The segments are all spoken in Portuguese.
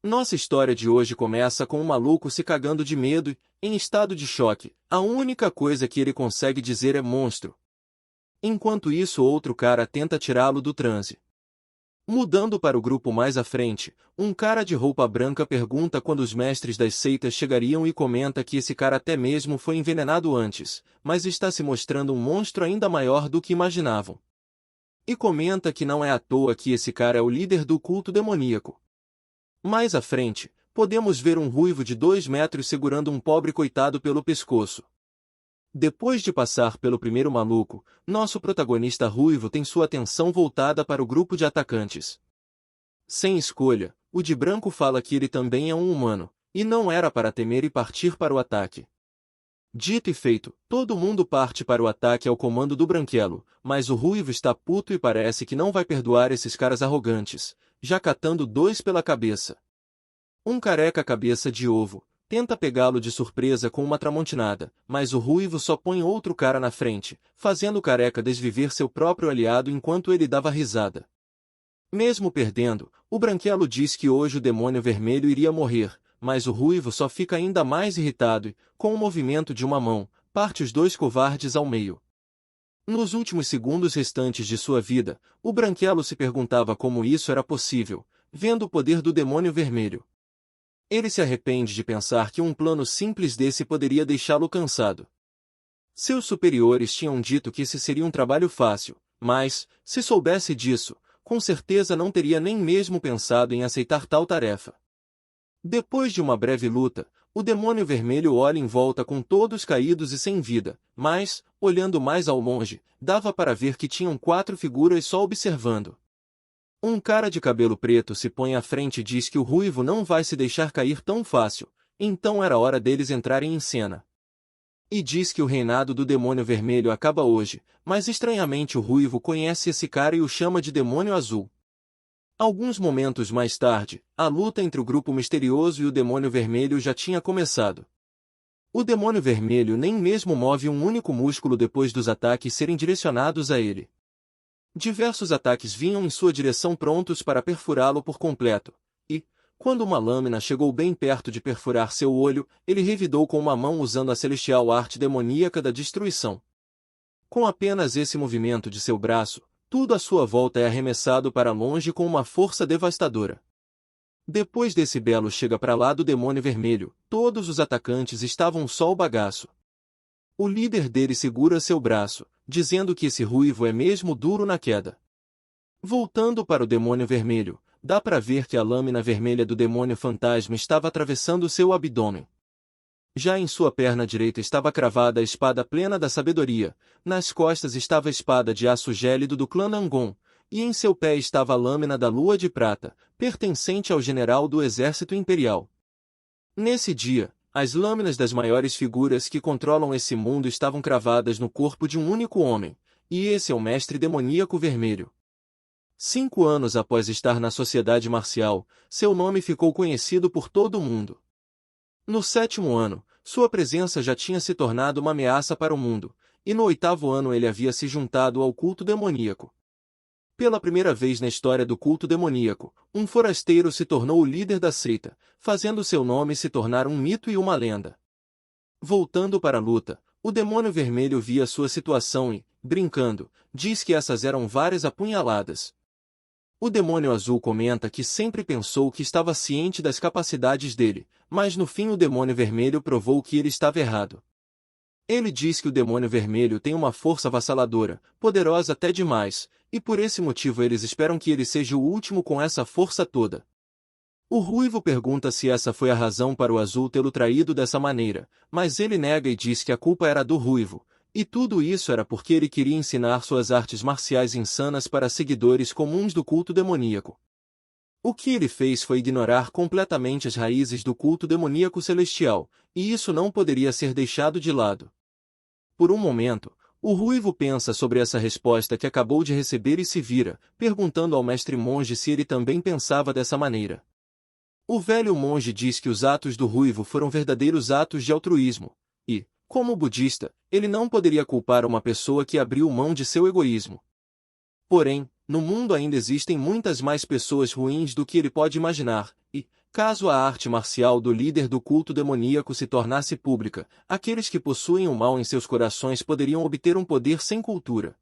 Nossa história de hoje começa com um maluco se cagando de medo e, em estado de choque, a única coisa que ele consegue dizer é monstro. Enquanto isso, outro cara tenta tirá-lo do transe. Mudando para o grupo mais à frente, um cara de roupa branca pergunta quando os mestres das seitas chegariam e comenta que esse cara até mesmo foi envenenado antes, mas está se mostrando um monstro ainda maior do que imaginavam. E comenta que não é à toa que esse cara é o líder do culto demoníaco. Mais à frente, podemos ver um ruivo de 2 metros segurando um pobre coitado pelo pescoço. Depois de passar pelo primeiro maluco, nosso protagonista ruivo tem sua atenção voltada para o grupo de atacantes. Sem escolha, o de branco fala que ele também é um humano, e não era para temer e partir para o ataque. Dito e feito, todo mundo parte para o ataque ao comando do branquelo, mas o ruivo está puto e parece que não vai perdoar esses caras arrogantes, já catando 2 pela cabeça. Um careca cabeça de ovo tenta pegá-lo de surpresa com uma tramontinada, mas o ruivo só põe outro cara na frente, fazendo o careca desviver seu próprio aliado enquanto ele dava risada. Mesmo perdendo, o branquelo diz que hoje o demônio vermelho iria morrer, mas o ruivo só fica ainda mais irritado e, com o movimento de uma mão, parte os 2 covardes ao meio. Nos últimos segundos restantes de sua vida, o branquelo se perguntava como isso era possível, vendo o poder do demônio vermelho. Ele se arrepende de pensar que um plano simples desse poderia deixá-lo cansado. Seus superiores tinham dito que esse seria um trabalho fácil, mas, se soubesse disso, com certeza não teria nem mesmo pensado em aceitar tal tarefa. Depois de uma breve luta, o demônio vermelho olha em volta com todos caídos e sem vida, mas, olhando mais ao longe, dava para ver que tinham 4 figuras só observando. Um cara de cabelo preto se põe à frente e diz que o ruivo não vai se deixar cair tão fácil, então era hora deles entrarem em cena. E diz que o reinado do demônio vermelho acaba hoje, mas estranhamente o ruivo conhece esse cara e o chama de demônio azul. Alguns momentos mais tarde, a luta entre o grupo misterioso e o demônio vermelho já tinha começado. O demônio vermelho nem mesmo move um único músculo depois dos ataques serem direcionados a ele. Diversos ataques vinham em sua direção prontos para perfurá-lo por completo, e, quando uma lâmina chegou bem perto de perfurar seu olho, ele revidou com uma mão usando a celestial arte demoníaca da destruição. Com apenas esse movimento de seu braço, tudo à sua volta é arremessado para longe com uma força devastadora. Depois desse belo chega para lá do demônio vermelho, todos os atacantes estavam só o bagaço. O líder dele segura seu braço, dizendo que esse ruivo é mesmo duro na queda. Voltando para o demônio vermelho, dá para ver que a lâmina vermelha do demônio fantasma estava atravessando seu abdômen. Já em sua perna direita estava cravada a espada plena da sabedoria, nas costas estava a espada de aço gélido do clã Nangon, e em seu pé estava a lâmina da lua de prata, pertencente ao general do exército imperial. Nesse dia, as lâminas das maiores figuras que controlam esse mundo estavam cravadas no corpo de um único homem, e esse é o mestre demoníaco vermelho. 5 anos após estar na sociedade marcial, seu nome ficou conhecido por todo o mundo. No 7º ano, sua presença já tinha se tornado uma ameaça para o mundo, e no 8º ano ele havia se juntado ao culto demoníaco. Pela primeira vez na história do culto demoníaco, um forasteiro se tornou o líder da seita, fazendo seu nome se tornar um mito e uma lenda. Voltando para a luta, o demônio vermelho via sua situação e, brincando, diz que essas eram várias apunhaladas. O demônio azul comenta que sempre pensou que estava ciente das capacidades dele, mas no fim o demônio vermelho provou que ele estava errado. Ele diz que o demônio vermelho tem uma força avassaladora, poderosa até demais, e por esse motivo eles esperam que ele seja o último com essa força toda. O ruivo pergunta se essa foi a razão para o azul tê-lo traído dessa maneira, mas ele nega e diz que a culpa era do ruivo, e tudo isso era porque ele queria ensinar suas artes marciais insanas para seguidores comuns do culto demoníaco. O que ele fez foi ignorar completamente as raízes do culto demoníaco celestial, e isso não poderia ser deixado de lado. Por um momento, o ruivo pensa sobre essa resposta que acabou de receber e se vira, perguntando ao mestre monge se ele também pensava dessa maneira. O velho monge diz que os atos do ruivo foram verdadeiros atos de altruísmo, e, como budista, ele não poderia culpar uma pessoa que abriu mão de seu egoísmo. Porém, no mundo ainda existem muitas mais pessoas ruins do que ele pode imaginar, e, Caso a arte marcial do líder do culto demoníaco se tornasse pública, aqueles que possuem o mal em seus corações poderiam obter um poder sem cultura.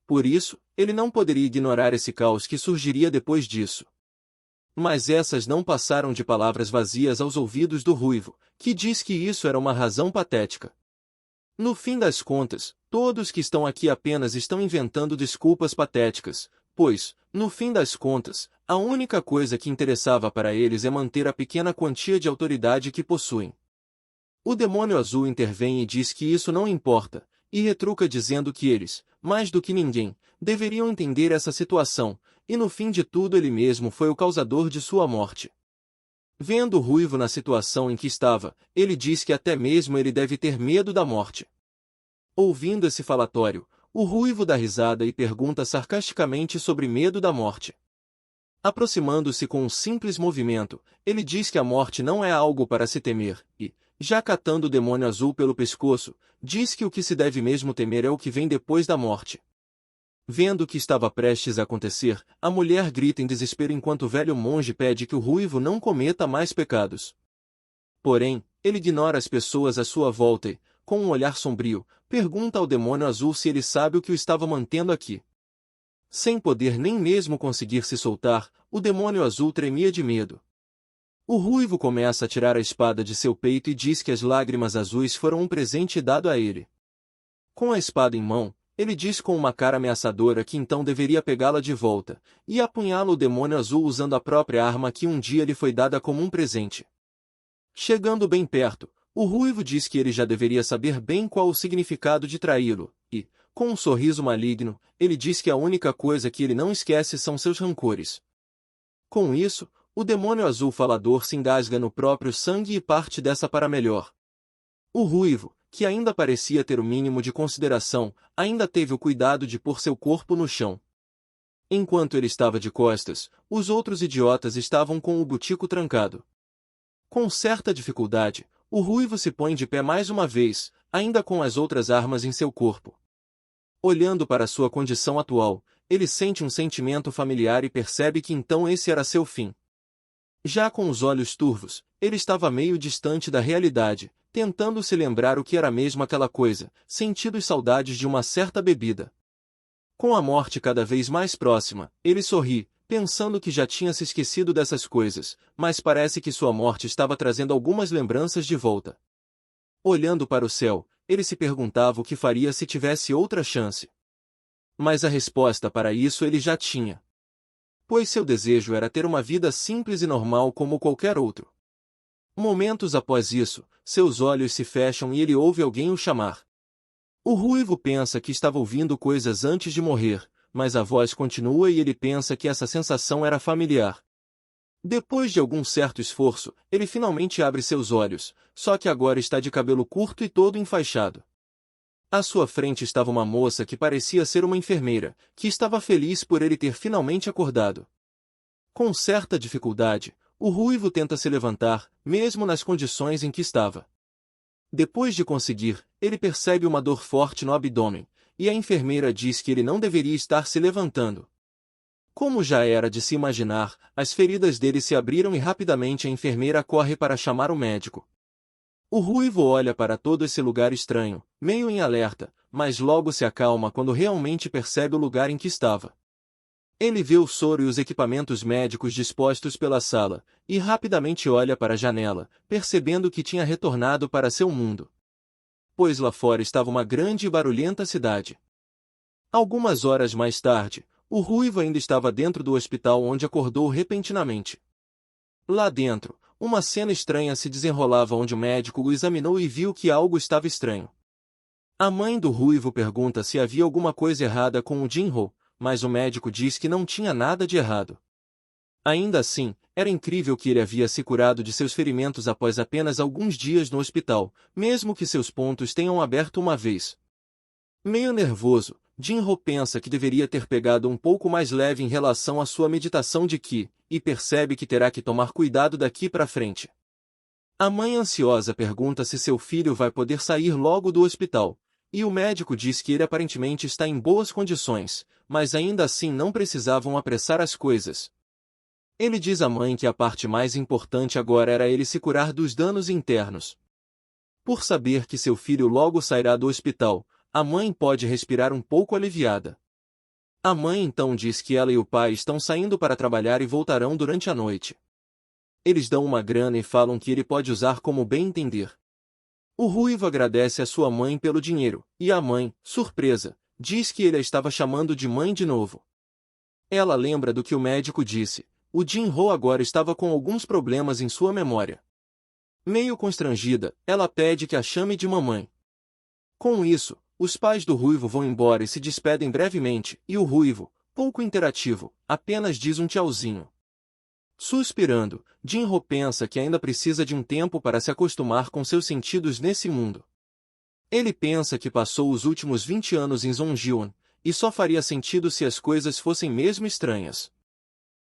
Por isso, ele não poderia ignorar esse caos que surgiria depois disso. Mas essas não passaram de palavras vazias aos ouvidos do Ruivo, que diz que isso era uma razão patética. No fim das contas, todos que estão aqui apenas estão inventando desculpas patéticas, pois, no fim das contas, a única coisa que interessava para eles é manter a pequena quantia de autoridade que possuem. O demônio azul intervém e diz que isso não importa, e retruca dizendo que eles, mais do que ninguém, deveriam entender essa situação, e no fim de tudo ele mesmo foi o causador de sua morte. Vendo o Ruivo na situação em que estava, ele diz que até mesmo ele deve ter medo da morte. Ouvindo esse falatório, o Ruivo dá risada e pergunta sarcasticamente sobre medo da morte. Aproximando-se com um simples movimento, ele diz que a morte não é algo para se temer, e, já catando o demônio azul pelo pescoço, diz que o que se deve mesmo temer é o que vem depois da morte. Vendo o que estava prestes a acontecer, a mulher grita em desespero enquanto o velho monge pede que o Ruivo não cometa mais pecados. Porém, ele ignora as pessoas à sua volta e, com um olhar sombrio, pergunta ao demônio azul se ele sabe o que o estava mantendo aqui. Sem poder nem mesmo conseguir se soltar, o demônio azul tremia de medo. O Ruivo começa a tirar a espada de seu peito e diz que as lágrimas azuis foram um presente dado a ele. Com a espada em mão, ele diz com uma cara ameaçadora que então deveria pegá-la de volta, e apunhala o demônio azul usando a própria arma que um dia lhe foi dada como um presente. Chegando bem perto, o Ruivo diz que ele já deveria saber bem qual o significado de traí-lo, e, com um sorriso maligno, ele diz que a única coisa que ele não esquece são seus rancores. Com isso, o demônio azul falador se engasga no próprio sangue e parte dessa para melhor. O Ruivo, que ainda parecia ter o mínimo de consideração, ainda teve o cuidado de pôr seu corpo no chão. Enquanto ele estava de costas, os outros idiotas estavam com o butico trancado. Com certa dificuldade, o Ruivo se põe de pé mais uma vez, ainda com as outras armas em seu corpo. Olhando para sua condição atual, ele sente um sentimento familiar e percebe que então esse era seu fim. Já com os olhos turvos, ele estava meio distante da realidade, tentando se lembrar o que era mesmo aquela coisa, sentindo saudades de uma certa bebida. Com a morte cada vez mais próxima, ele sorri, pensando que já tinha se esquecido dessas coisas, mas parece que sua morte estava trazendo algumas lembranças de volta. Olhando para o céu, ele se perguntava o que faria se tivesse outra chance. Mas a resposta para isso ele já tinha. Pois seu desejo era ter uma vida simples e normal como qualquer outro. Momentos após isso, seus olhos se fecham e ele ouve alguém o chamar. O Ruivo pensa que estava ouvindo coisas antes de morrer, mas a voz continua e ele pensa que essa sensação era familiar. Depois de algum certo esforço, ele finalmente abre seus olhos, só que agora está de cabelo curto e todo enfaixado. À sua frente estava uma moça que parecia ser uma enfermeira, que estava feliz por ele ter finalmente acordado. Com certa dificuldade, o Ruivo tenta se levantar, mesmo nas condições em que estava. Depois de conseguir, ele percebe uma dor forte no abdômen, e a enfermeira diz que ele não deveria estar se levantando. Como já era de se imaginar, as feridas dele se abriram e rapidamente a enfermeira corre para chamar o médico. O Ruivo olha para todo esse lugar estranho, meio em alerta, mas logo se acalma quando realmente percebe o lugar em que estava. Ele vê o soro e os equipamentos médicos dispostos pela sala, e rapidamente olha para a janela, percebendo que tinha retornado para seu mundo. Pois lá fora estava uma grande e barulhenta cidade. Algumas horas mais tarde, o Ruivo ainda estava dentro do hospital onde acordou repentinamente. Lá dentro, uma cena estranha se desenrolava onde o médico o examinou e viu que algo estava estranho. A mãe do Ruivo pergunta se havia alguma coisa errada com o Jinho, mas o médico diz que não tinha nada de errado. Ainda assim, era incrível que ele havia se curado de seus ferimentos após apenas alguns dias no hospital, mesmo que seus pontos tenham aberto uma vez. Meio nervoso, Jinho pensa que deveria ter pegado um pouco mais leve em relação à sua meditação de Ki, e percebe que terá que tomar cuidado daqui para frente. A mãe ansiosa pergunta se seu filho vai poder sair logo do hospital, e o médico diz que ele aparentemente está em boas condições, mas ainda assim não precisavam apressar as coisas. Ele diz à mãe que a parte mais importante agora era ele se curar dos danos internos. Por saber que seu filho logo sairá do hospital, a mãe pode respirar um pouco aliviada. A mãe então diz que ela e o pai estão saindo para trabalhar e voltarão durante a noite. Eles dão uma grana e falam que ele pode usar como bem entender. O ruivo agradece a sua mãe pelo dinheiro, e a mãe, surpresa, diz que ele a estava chamando de mãe de novo. Ela lembra do que o médico disse. O Jin-ho agora estava com alguns problemas em sua memória. Meio constrangida, ela pede que a chame de mamãe. Com isso, os pais do ruivo vão embora e se despedem brevemente, e o ruivo, pouco interativo, apenas diz um tchauzinho. Suspirando, Jin-ho pensa que ainda precisa de um tempo para se acostumar com seus sentidos nesse mundo. Ele pensa que passou os últimos 20 anos em Zhongjian, e só faria sentido se as coisas fossem mesmo estranhas.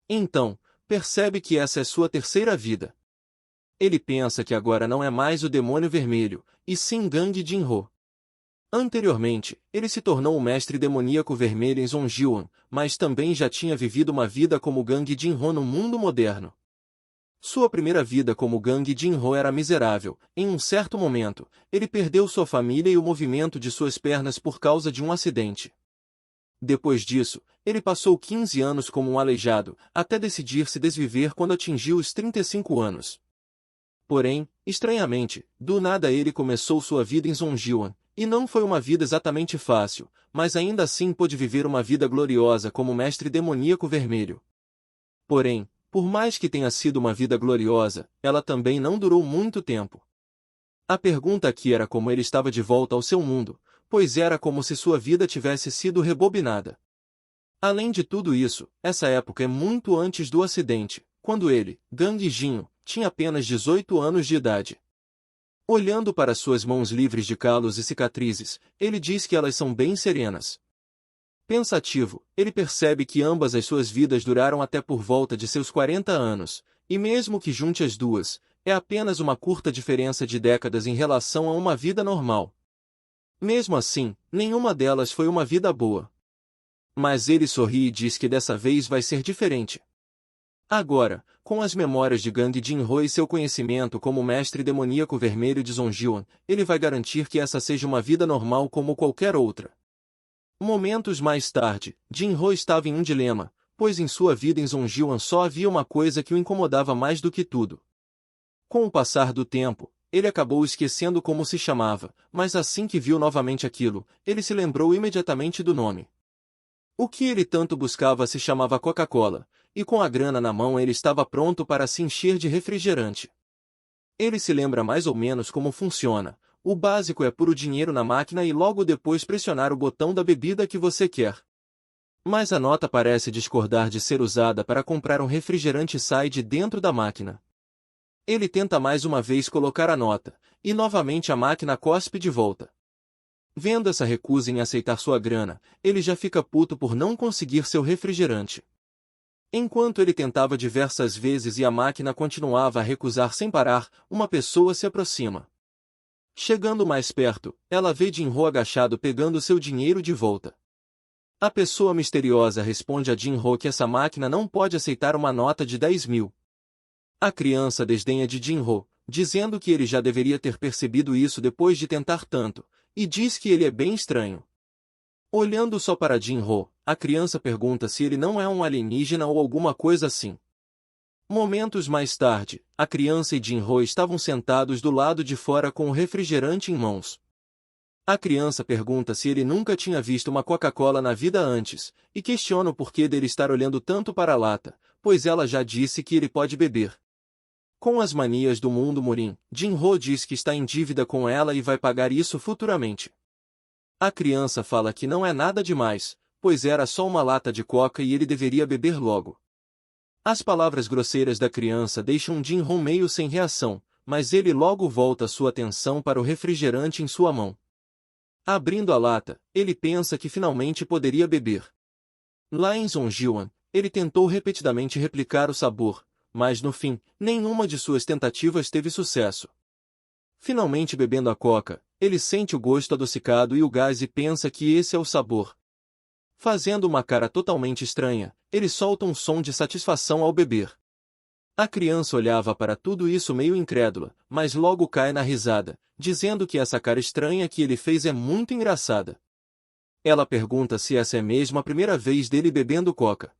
Então, percebe que essa é sua terceira vida. Ele pensa que agora não é mais o demônio vermelho, e sim Gang Jin-ho. Anteriormente, ele se tornou o mestre demoníaco vermelho em Zhongjian, mas também já tinha vivido uma vida como Gang Jin-ho no mundo moderno. Sua primeira vida como Gang Jin-ho era miserável. Em um certo momento, ele perdeu sua família e o movimento de suas pernas por causa de um acidente. Depois disso, ele passou 15 anos como um aleijado, até decidir se desviver quando atingiu os 35 anos. Porém, estranhamente, do nada ele começou sua vida em Zhongjian, e não foi uma vida exatamente fácil, mas ainda assim pôde viver uma vida gloriosa como mestre demoníaco vermelho. Porém, por mais que tenha sido uma vida gloriosa, ela também não durou muito tempo. A pergunta aqui era como ele estava de volta ao seu mundo, pois era como se sua vida tivesse sido rebobinada. Além de tudo isso, essa época é muito antes do acidente, quando ele, Gang Jinho, tinha apenas 18 anos de idade. Olhando para suas mãos livres de calos e cicatrizes, ele diz que elas são bem serenas. Pensativo, ele percebe que ambas as suas vidas duraram até por volta de seus 40 anos, e mesmo que junte as duas, é apenas uma curta diferença de décadas em relação a uma vida normal. Mesmo assim, nenhuma delas foi uma vida boa. Mas ele sorri e diz que dessa vez vai ser diferente. Agora, com as memórias de Gang Jin-ho e seu conhecimento como mestre demoníaco vermelho de Zhongjian, ele vai garantir que essa seja uma vida normal como qualquer outra. Momentos mais tarde, Jin-ho estava em um dilema, pois em sua vida em Zhongjian só havia uma coisa que o incomodava mais do que tudo. Com o passar do tempo, ele acabou esquecendo como se chamava, mas assim que viu novamente aquilo, ele se lembrou imediatamente do nome. O que ele tanto buscava se chamava Coca-Cola, e com a grana na mão ele estava pronto para se encher de refrigerante. Ele se lembra mais ou menos como funciona. O básico é pôr o dinheiro na máquina e logo depois pressionar o botão da bebida que você quer. Mas a nota parece discordar de ser usada para comprar um refrigerante e sai de dentro da máquina. Ele tenta mais uma vez colocar a nota, e novamente a máquina cospe de volta. Vendo essa recusa em aceitar sua grana, ele já fica puto por não conseguir seu refrigerante. Enquanto ele tentava diversas vezes e a máquina continuava a recusar sem parar, uma pessoa se aproxima. Chegando mais perto, ela vê Jin-ho agachado pegando seu dinheiro de volta. A pessoa misteriosa responde a Jin-ho que essa máquina não pode aceitar uma nota de 10.000. A criança desdenha de Jin-ho, dizendo que ele já deveria ter percebido isso depois de tentar tanto, e diz que ele é bem estranho. Olhando só para Jin-ho, a criança pergunta se ele não é um alienígena ou alguma coisa assim. Momentos mais tarde, a criança e Jin-ho estavam sentados do lado de fora com o refrigerante em mãos. A criança pergunta se ele nunca tinha visto uma Coca-Cola na vida antes, e questiona o porquê dele estar olhando tanto para a lata, pois ela já disse que ele pode beber. Com as manias do mundo Murim, Jin-ho diz que está em dívida com ela e vai pagar isso futuramente. A criança fala que não é nada demais, pois era só uma lata de coca e ele deveria beber logo. As palavras grosseiras da criança deixam Jin-ho meio sem reação, mas ele logo volta sua atenção para o refrigerante em sua mão. Abrindo a lata, ele pensa que finalmente poderia beber. Lá em Zhongjian, ele tentou repetidamente replicar o sabor, mas no fim, nenhuma de suas tentativas teve sucesso. Finalmente bebendo a coca, ele sente o gosto adocicado e o gás e pensa que esse é o sabor. Fazendo uma cara totalmente estranha, ele solta um som de satisfação ao beber. A criança olhava para tudo isso meio incrédula, mas logo cai na risada, dizendo que essa cara estranha que ele fez é muito engraçada. Ela pergunta se essa é mesmo a primeira vez dele bebendo coca.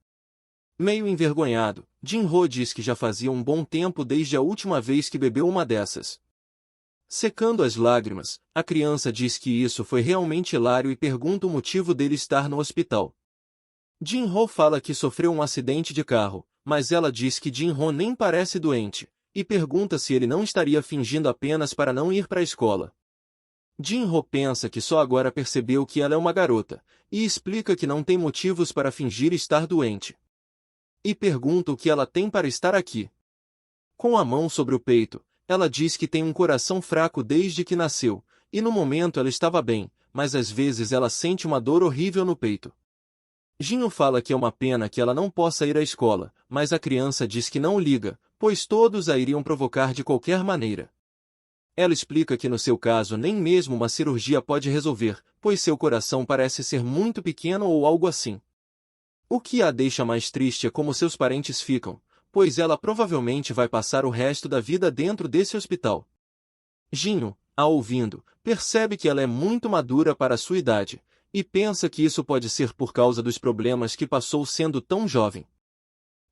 Meio envergonhado, Jin-ho diz que já fazia um bom tempo desde a última vez que bebeu uma dessas. Secando as lágrimas, a criança diz que isso foi realmente hilário e pergunta o motivo dele estar no hospital. Jin-ho fala que sofreu um acidente de carro, mas ela diz que Jin-ho nem parece doente, e pergunta se ele não estaria fingindo apenas para não ir para a escola. Jin-ho pensa que só agora percebeu que ela é uma garota, e explica que não tem motivos para fingir estar doente. E pergunta o que ela tem para estar aqui. Com a mão sobre o peito, ela diz que tem um coração fraco desde que nasceu, e no momento ela estava bem, mas às vezes ela sente uma dor horrível no peito. Jinho fala que é uma pena que ela não possa ir à escola, mas a criança diz que não liga, pois todos a iriam provocar de qualquer maneira. Ela explica que no seu caso nem mesmo uma cirurgia pode resolver, pois seu coração parece ser muito pequeno ou algo assim. O que a deixa mais triste é como seus parentes ficam, pois ela provavelmente vai passar o resto da vida dentro desse hospital. Jinho, a ouvindo, percebe que ela é muito madura para sua idade, e pensa que isso pode ser por causa dos problemas que passou sendo tão jovem.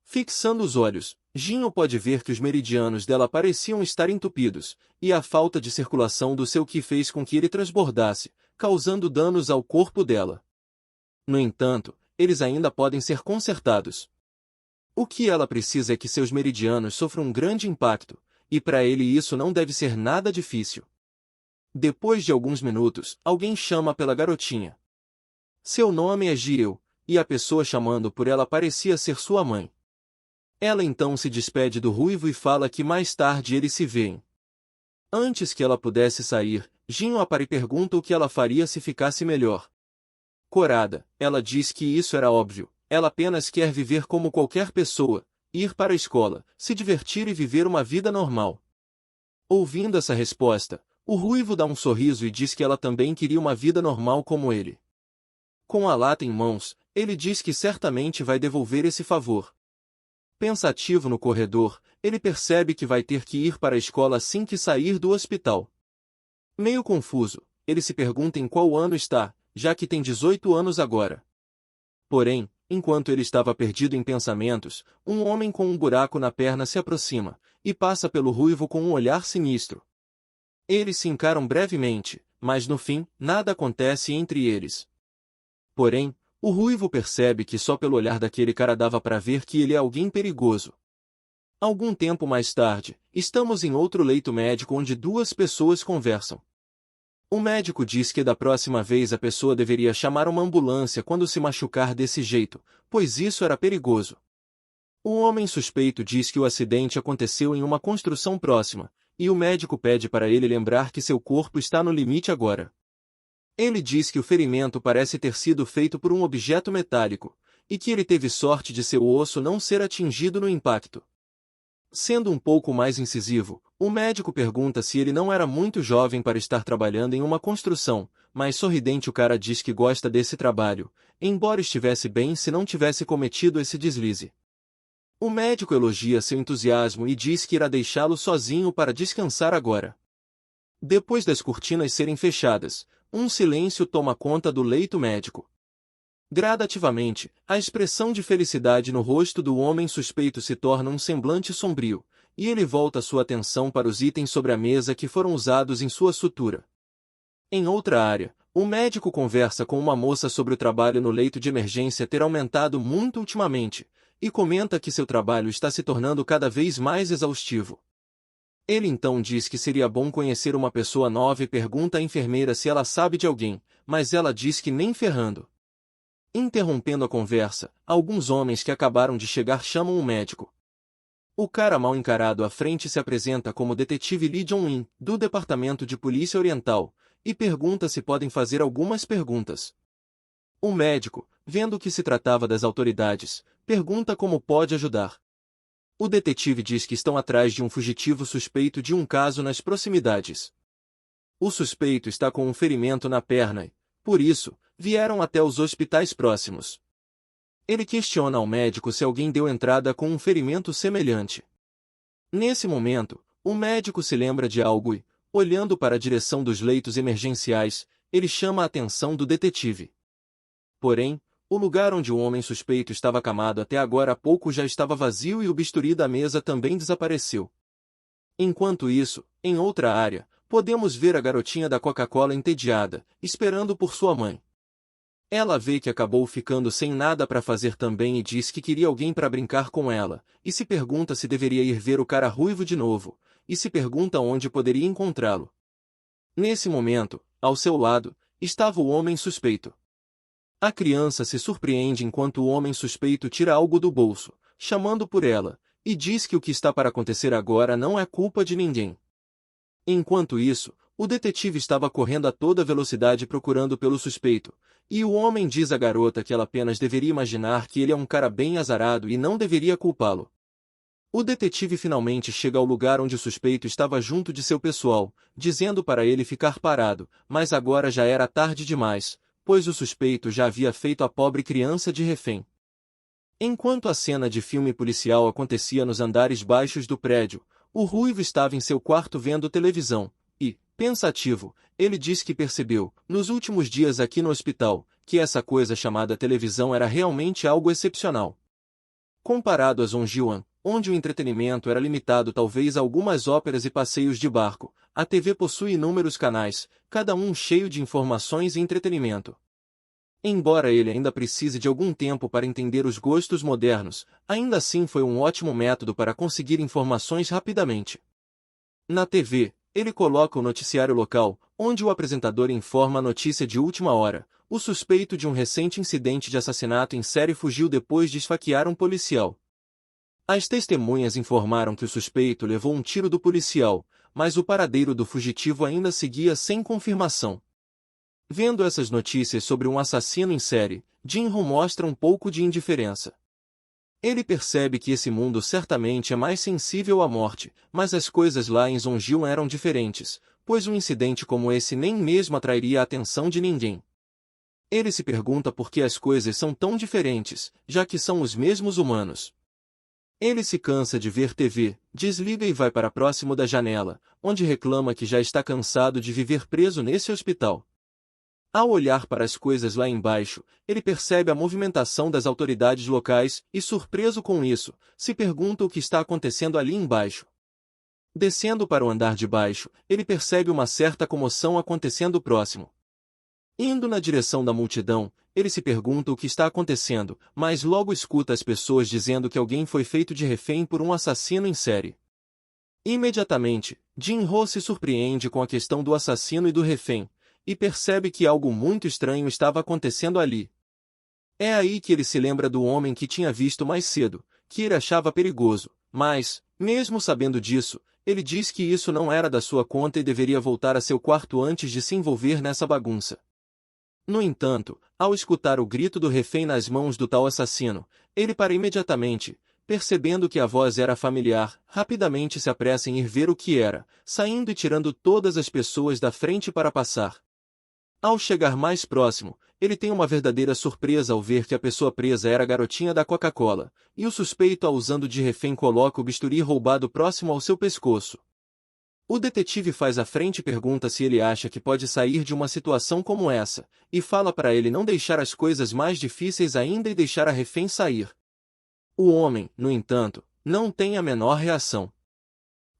Fixando os olhos, Jinho pode ver que os meridianos dela pareciam estar entupidos, e a falta de circulação do seu qi fez com que ele transbordasse, causando danos ao corpo dela. No entanto, eles ainda podem ser consertados. O que ela precisa é que seus meridianos sofram um grande impacto, e para ele isso não deve ser nada difícil. Depois de alguns minutos, alguém chama pela garotinha. Seu nome é Jieu, e a pessoa chamando por ela parecia ser sua mãe. Ela então se despede do ruivo e fala que mais tarde eles se veem. Antes que ela pudesse sair, Jinho apara e pergunta o que ela faria se ficasse melhor. Corada, ela diz que isso era óbvio, ela apenas quer viver como qualquer pessoa, ir para a escola, se divertir e viver uma vida normal. Ouvindo essa resposta, o ruivo dá um sorriso e diz que ela também queria uma vida normal como ele. Com a lata em mãos, ele diz que certamente vai devolver esse favor. Pensativo no corredor, ele percebe que vai ter que ir para a escola assim que sair do hospital. Meio confuso, ele se pergunta em qual ano está, já que tem 18 anos agora. Porém, enquanto ele estava perdido em pensamentos, um homem com um buraco na perna se aproxima, e passa pelo ruivo com um olhar sinistro. Eles se encaram brevemente, mas no fim, nada acontece entre eles. Porém, o ruivo percebe que só pelo olhar daquele cara dava para ver que ele é alguém perigoso. Algum tempo mais tarde, estamos em outro leito médico onde duas pessoas conversam. O médico diz que da próxima vez a pessoa deveria chamar uma ambulância quando se machucar desse jeito, pois isso era perigoso. O homem suspeito diz que o acidente aconteceu em uma construção próxima, e o médico pede para ele lembrar que seu corpo está no limite agora. Ele diz que o ferimento parece ter sido feito por um objeto metálico, e que ele teve sorte de seu osso não ser atingido no impacto. Sendo um pouco mais incisivo, o médico pergunta se ele não era muito jovem para estar trabalhando em uma construção, mas sorridente o cara diz que gosta desse trabalho, embora estivesse bem se não tivesse cometido esse deslize. O médico elogia seu entusiasmo e diz que irá deixá-lo sozinho para descansar agora. Depois das cortinas serem fechadas, um silêncio toma conta do leito médico. Gradativamente, a expressão de felicidade no rosto do homem suspeito se torna um semblante sombrio, e ele volta sua atenção para os itens sobre a mesa que foram usados em sua sutura. Em outra área, o médico conversa com uma moça sobre o trabalho no leito de emergência ter aumentado muito ultimamente, e comenta que seu trabalho está se tornando cada vez mais exaustivo. Ele então diz que seria bom conhecer uma pessoa nova e pergunta à enfermeira se ela sabe de alguém, mas ela diz que nem ferrando. Interrompendo a conversa, alguns homens que acabaram de chegar chamam um médico. O cara mal encarado à frente se apresenta como detetive Lee Jong-in, do Departamento de Polícia Oriental, e pergunta se podem fazer algumas perguntas. O médico, vendo que se tratava das autoridades, pergunta como pode ajudar. O detetive diz que estão atrás de um fugitivo suspeito de um caso nas proximidades. O suspeito está com um ferimento na perna e, por isso, vieram até os hospitais próximos. Ele questiona ao médico se alguém deu entrada com um ferimento semelhante. Nesse momento, o médico se lembra de algo e, olhando para a direção dos leitos emergenciais, ele chama a atenção do detetive. Porém, o lugar onde o homem suspeito estava acamado até agora há pouco já estava vazio e o bisturi da mesa também desapareceu. Enquanto isso, em outra área, podemos ver a garotinha da Coca-Cola entediada, esperando por sua mãe. Ela vê que acabou ficando sem nada para fazer também e diz que queria alguém para brincar com ela, e se pergunta se deveria ir ver o cara ruivo de novo, e se pergunta onde poderia encontrá-lo. Nesse momento, ao seu lado, estava o homem suspeito. A criança se surpreende enquanto o homem suspeito tira algo do bolso, chamando por ela, e diz que o que está para acontecer agora não é culpa de ninguém. Enquanto isso, o detetive estava correndo a toda velocidade procurando pelo suspeito, e o homem diz à garota que ela apenas deveria imaginar que ele é um cara bem azarado e não deveria culpá-lo. O detetive finalmente chega ao lugar onde o suspeito estava junto de seu pessoal, dizendo para ele ficar parado, mas agora já era tarde demais, pois o suspeito já havia feito a pobre criança de refém. Enquanto a cena de filme policial acontecia nos andares baixos do prédio, o ruivo estava em seu quarto vendo televisão, e, pensativo, ele diz que percebeu, nos últimos dias aqui no hospital, que essa coisa chamada televisão era realmente algo excepcional. Comparado a Zhongjiang, onde o entretenimento era limitado talvez a algumas óperas e passeios de barco, a TV possui inúmeros canais, cada um cheio de informações e entretenimento. Embora ele ainda precise de algum tempo para entender os gostos modernos, ainda assim foi um ótimo método para conseguir informações rapidamente. Na TV, ele coloca o noticiário local, onde o apresentador informa a notícia de última hora. O suspeito de um recente incidente de assassinato em série fugiu depois de esfaquear um policial. As testemunhas informaram que o suspeito levou um tiro do policial, mas o paradeiro do fugitivo ainda seguia sem confirmação. Vendo essas notícias sobre um assassino em série, Jin-Ho mostra um pouco de indiferença. Ele percebe que esse mundo certamente é mais sensível à morte, mas as coisas lá em Zhongjiang eram diferentes, pois um incidente como esse nem mesmo atrairia a atenção de ninguém. Ele se pergunta por que as coisas são tão diferentes, já que são os mesmos humanos. Ele se cansa de ver TV, desliga e vai para próximo da janela, onde reclama que já está cansado de viver preso nesse hospital. Ao olhar para as coisas lá embaixo, ele percebe a movimentação das autoridades locais e, surpreso com isso, se pergunta o que está acontecendo ali embaixo. Descendo para o andar de baixo, ele percebe uma certa comoção acontecendo próximo. Indo na direção da multidão, ele se pergunta o que está acontecendo, mas logo escuta as pessoas dizendo que alguém foi feito de refém por um assassino em série. Imediatamente, Jin-Ho se surpreende com a questão do assassino e do refém, e percebe que algo muito estranho estava acontecendo ali. É aí que ele se lembra do homem que tinha visto mais cedo, que ele achava perigoso, mas, mesmo sabendo disso, ele diz que isso não era da sua conta e deveria voltar a seu quarto antes de se envolver nessa bagunça. No entanto, ao escutar o grito do refém nas mãos do tal assassino, ele para imediatamente, percebendo que a voz era familiar, rapidamente se apressa em ir ver o que era, saindo e tirando todas as pessoas da frente para passar. Ao chegar mais próximo, ele tem uma verdadeira surpresa ao ver que a pessoa presa era a garotinha da Coca-Cola, e o suspeito a usando de refém coloca o bisturi roubado próximo ao seu pescoço. O detetive faz à frente e pergunta se ele acha que pode sair de uma situação como essa, e fala para ele não deixar as coisas mais difíceis ainda e deixar a refém sair. O homem, no entanto, não tem a menor reação.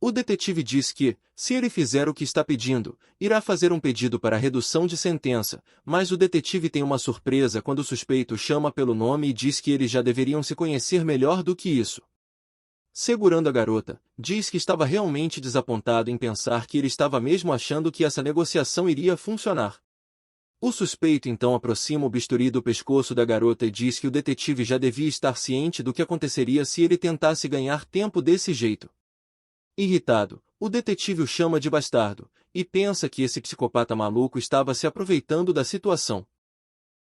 O detetive diz que, se ele fizer o que está pedindo, irá fazer um pedido para redução de sentença, mas o detetive tem uma surpresa quando o suspeito o chama pelo nome e diz que eles já deveriam se conhecer melhor do que isso. Segurando a garota, diz que estava realmente desapontado em pensar que ele estava mesmo achando que essa negociação iria funcionar. O suspeito então aproxima o bisturi do pescoço da garota e diz que o detetive já devia estar ciente do que aconteceria se ele tentasse ganhar tempo desse jeito. Irritado, o detetive o chama de bastardo, e pensa que esse psicopata maluco estava se aproveitando da situação.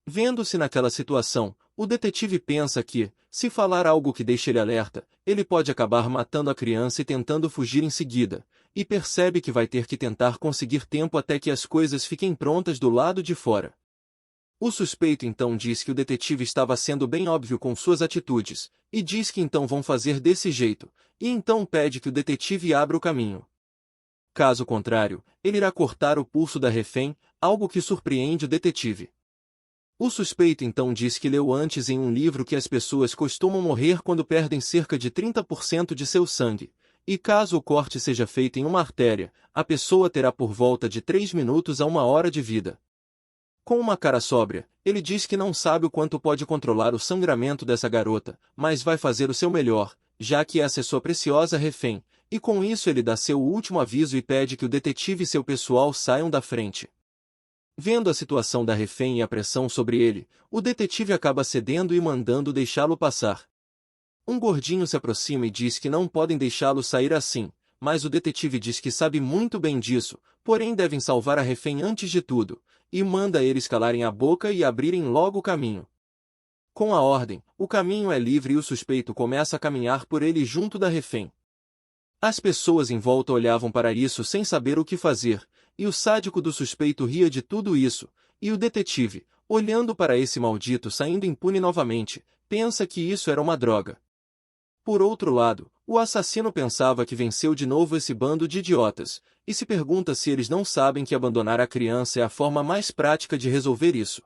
Vendo-se naquela situação, o detetive pensa que, se falar algo que deixe ele alerta, ele pode acabar matando a criança e tentando fugir em seguida, e percebe que vai ter que tentar conseguir tempo até que as coisas fiquem prontas do lado de fora. O suspeito então diz que o detetive estava sendo bem óbvio com suas atitudes, e diz que então vão fazer desse jeito, e então pede que o detetive abra o caminho. Caso contrário, ele irá cortar o pulso da refém, algo que surpreende o detetive. O suspeito então diz que leu antes em um livro que as pessoas costumam morrer quando perdem cerca de 30% de seu sangue, e caso o corte seja feito em uma artéria, a pessoa terá por volta de 3 minutos a 1 hora de vida. Com uma cara sóbria, ele diz que não sabe o quanto pode controlar o sangramento dessa garota, mas vai fazer o seu melhor, já que essa é sua preciosa refém, e com isso ele dá seu último aviso e pede que o detetive e seu pessoal saiam da frente. Vendo a situação da refém e a pressão sobre ele, o detetive acaba cedendo e mandando deixá-lo passar. Um gordinho se aproxima e diz que não podem deixá-lo sair assim, mas o detetive diz que sabe muito bem disso, porém devem salvar a refém antes de tudo, e manda eles calarem a boca e abrirem logo o caminho. Com a ordem, o caminho é livre e o suspeito começa a caminhar por ele junto da refém. As pessoas em volta olhavam para isso sem saber o que fazer, e o sádico do suspeito ria de tudo isso, e o detetive, olhando para esse maldito saindo impune novamente, pensa que isso era uma droga. Por outro lado, o assassino pensava que venceu de novo esse bando de idiotas, e se pergunta se eles não sabem que abandonar a criança é a forma mais prática de resolver isso.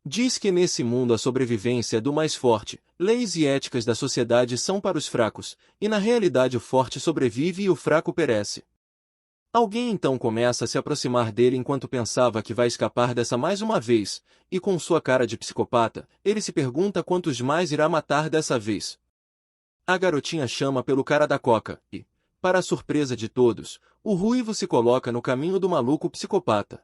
Diz que nesse mundo a sobrevivência é do mais forte, leis e éticas da sociedade são para os fracos, e na realidade o forte sobrevive e o fraco perece. Alguém então começa a se aproximar dele enquanto pensava que vai escapar dessa mais uma vez, e com sua cara de psicopata, ele se pergunta quantos mais irá matar dessa vez. A garotinha chama pelo cara da coca, e, para a surpresa de todos, o ruivo se coloca no caminho do maluco psicopata.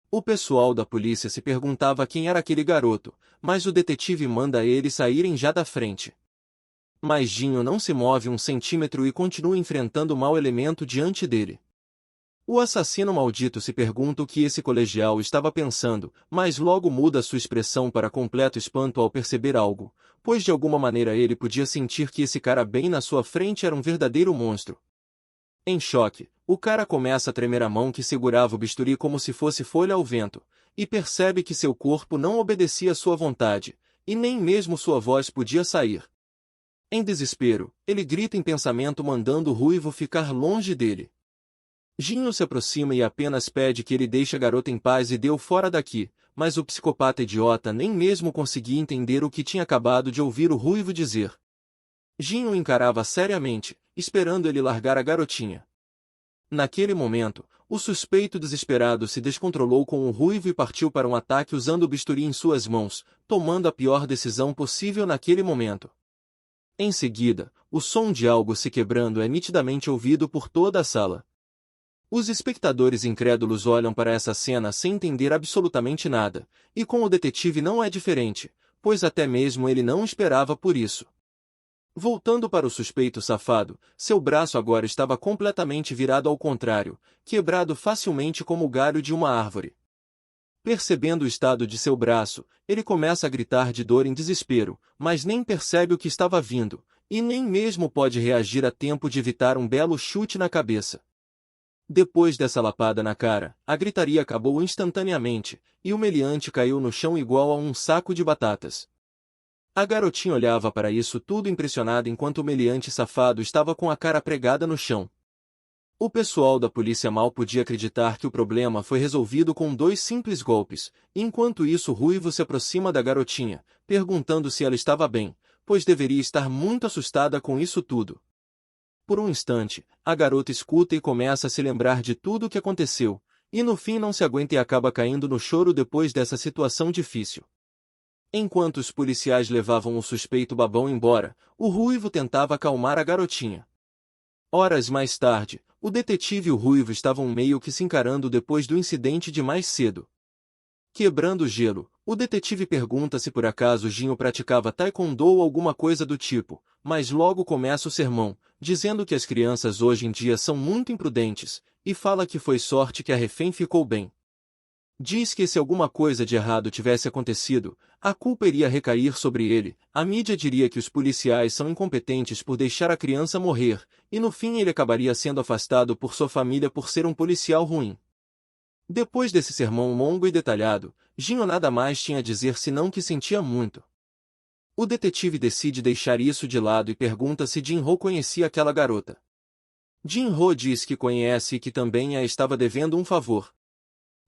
O pessoal da polícia se perguntava quem era aquele garoto, mas o detetive manda eles saírem já da frente. Mas Dinho não se move 1 centímetro e continua enfrentando o mau elemento diante dele. O assassino maldito se pergunta o que esse colegial estava pensando, mas logo muda sua expressão para completo espanto ao perceber algo, pois de alguma maneira ele podia sentir que esse cara bem na sua frente era um verdadeiro monstro. Em choque, o cara começa a tremer a mão que segurava o bisturi como se fosse folha ao vento, e percebe que seu corpo não obedecia à sua vontade, e nem mesmo sua voz podia sair. Em desespero, ele grita em pensamento mandando o ruivo ficar longe dele. Ginho se aproxima e apenas pede que ele deixe a garota em paz e dê-o fora daqui, mas o psicopata idiota nem mesmo conseguia entender o que tinha acabado de ouvir o ruivo dizer. Ginho o encarava seriamente, esperando ele largar a garotinha. Naquele momento, o suspeito desesperado se descontrolou com o ruivo e partiu para um ataque usando o bisturi em suas mãos, tomando a pior decisão possível naquele momento. Em seguida, o som de algo se quebrando é nitidamente ouvido por toda a sala. Os espectadores incrédulos olham para essa cena sem entender absolutamente nada, e com o detetive não é diferente, pois até mesmo ele não esperava por isso. Voltando para o suspeito safado, seu braço agora estava completamente virado ao contrário, quebrado facilmente como o galho de uma árvore. Percebendo o estado de seu braço, ele começa a gritar de dor em desespero, mas nem percebe o que estava vindo, e nem mesmo pode reagir a tempo de evitar um belo chute na cabeça. Depois dessa lapada na cara, a gritaria acabou instantaneamente, e o meliante caiu no chão igual a um saco de batatas. A garotinha olhava para isso tudo impressionada enquanto o meliante safado estava com a cara pregada no chão. O pessoal da polícia mal podia acreditar que o problema foi resolvido com 2 simples golpes, enquanto isso Ruivo se aproxima da garotinha, perguntando se ela estava bem, pois deveria estar muito assustada com isso tudo. Por um instante, a garota escuta e começa a se lembrar de tudo o que aconteceu, e no fim não se aguenta e acaba caindo no choro depois dessa situação difícil. Enquanto os policiais levavam o suspeito babão embora, o Ruivo tentava acalmar a garotinha. Horas mais tarde, o detetive e o Ruivo estavam meio que se encarando depois do incidente de mais cedo. Quebrando o gelo, o detetive pergunta se por acaso Ginho praticava taekwondo ou alguma coisa do tipo, mas logo começa o sermão, dizendo que as crianças hoje em dia são muito imprudentes, e fala que foi sorte que a refém ficou bem. Diz que se alguma coisa de errado tivesse acontecido, a culpa iria recair sobre ele, a mídia diria que os policiais são incompetentes por deixar a criança morrer, e no fim ele acabaria sendo afastado por sua família por ser um policial ruim. Depois desse sermão longo e detalhado, Jinho nada mais tinha a dizer senão que sentia muito. O detetive decide deixar isso de lado e pergunta se Jinho conhecia aquela garota. Jinho diz que conhece e que também a estava devendo um favor.